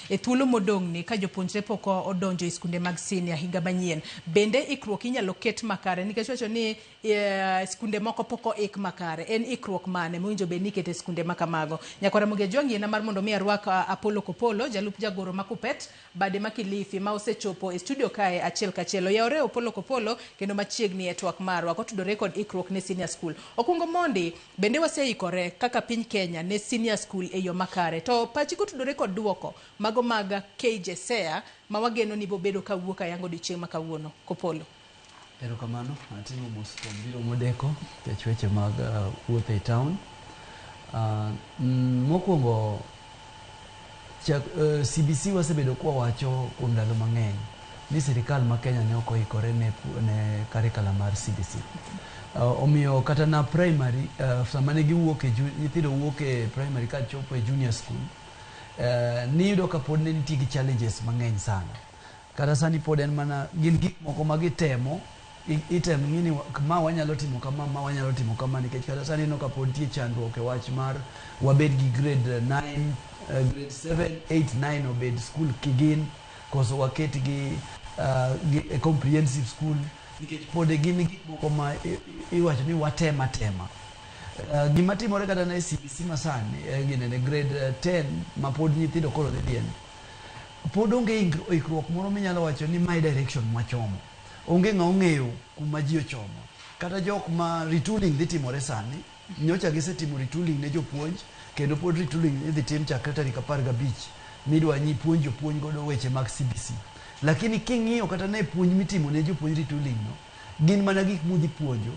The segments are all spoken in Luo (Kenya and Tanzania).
e thuolo modong' ni ka jopuonjre pok odonjo e skunde mag senior higa manyien bende ikruok inyalo ket makare nikech wacho ni skunde moko pok oik makare en ikruok mane mowinjo bed ni iketo e skunde makamago. Nyakwara Ramogi Ajwang'ie na mar mondo mi arwak Apollo Kopollo jalup jagoro ma Kupet bade ma Kilifi ma osechopo e studio kae achiel kachiel. Yawre Apollo Kopollo kendo machiegni e twak marwa kotudore kod ikruok ne senior school. Okungo mondi bende waseikore kaka piny Kenya ne senior school e yo makare to pachi kotudore kod duoko mago mag KJSEA ma wageno ni bobedo kawuok ayango dichieng' ma kawuono. Kopollo. Erokamano, atimo mos kuom biro modeko kech weche mag wuoth e town. Mokwongo CBC wasebedo kwa wacho kuom ndalo mang'eny ni sirikal ma Kenya ne ok oikore ne curriculum mar CBC. Omiyo kata na primary sama ne giwuok nyithindo wuok e primary ka chopo e junior school niyudo ka pod ne nitie gi challenges mang'eny sana. Kata sani pod en mana gin gik moko ma gitemo itemo ng'ini ma wanyalo timo kama ma wanyalo timo kama nikech kata sani no ka pod nitie chandruok e wach mar wabed gi grade 9 grade 7 8 9 obed school kigin koso waket gi comprehensive school nikech pod gin gik moko ma iwacho ni watema gima timore kata na CBC masani gine grade 10 ma pod nyithindo koro dhi pod onge ikruok moro minyalo wacho ni my direction mwachomo onge ng'eyo kuma ji ochomo kata jok ma retooling dhi timore sani nyocha gisetimo retooling ne jopuonj kendo pod retooling idhi tim chakre tarik 15 midwa nyi puonj godo weche mag CBC lakini king'iyo kata ne puonj mitimo ne jopuonj retooling no gin mana gik mudhi puonjo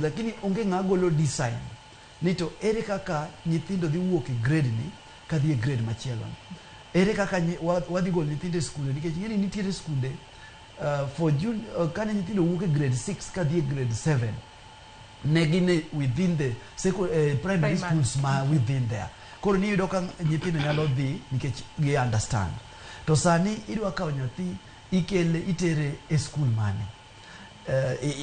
lakini onge ng'agolo design ni to ere kaka nyithindo dhi wuok e grade ni ka dhi e grade machielo ere kaka wadhi golo nyithindo e skunde nikech ng'eni nitiere skunde for June kane nyithindo wuok e grade 6 ka dhi e grade 7 ne gin within the primary schools ma within there koro niyudo ka nyithindo nyalo dhi nikech gi understand to sani idwa kawo nyathi itere e school mane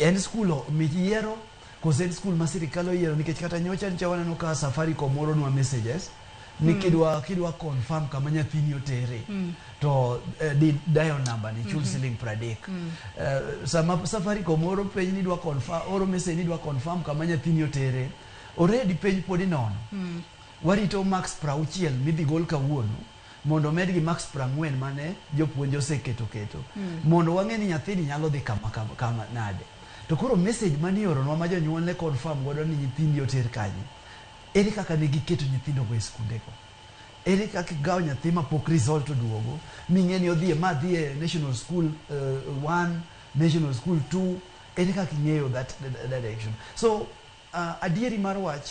en school miyiero koso en school ma sirikal oyiero nikech kata nyocha ncha waneno ka Safaricom moro nwa messages ni kidwa confirm kama nyathini otere to dial number ni chul siling 30 sama Safaricom moro page ni dwa confirm oro message ni dwa confirm kama nyathini otere already page podi nono warito max 60 midhi gol kawuono mondo med gi max 40 mane jopuonj oseketo mondo wang'e ni nyathini nyalo dhi kama nade to koro message mani oronwa ma jonyuol ne confirm godo ni nyithindi oter kanye ere kaka ne giketo nyithindo go e skunde go ere kaka gawo nyathi ma pok result oduogo ming'e ni odhi e national school 1 national school 2 ere kaka ing'eyo that direction so adieri mar wach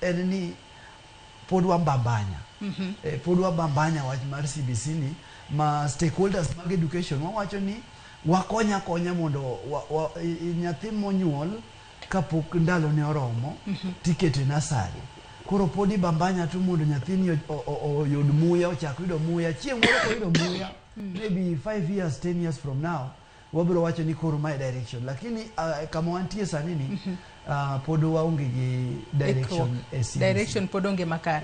en ni pod wambabanya pod wabambanya wach mar CBC ni ma stakeholders mag education wawacho ni wakonya mondo nyathi monyuol kapok ndalo ne oromo tikete nasari koro podi bambanya tu mondo nyathini oyud muya ochak yudo muya chieng' moro ko yudo muya maybe 5 years 10 years from now wabiro wacho ni koro my direction lakini kama wantie sani ni pod waonge gi direction direction pod onge makare.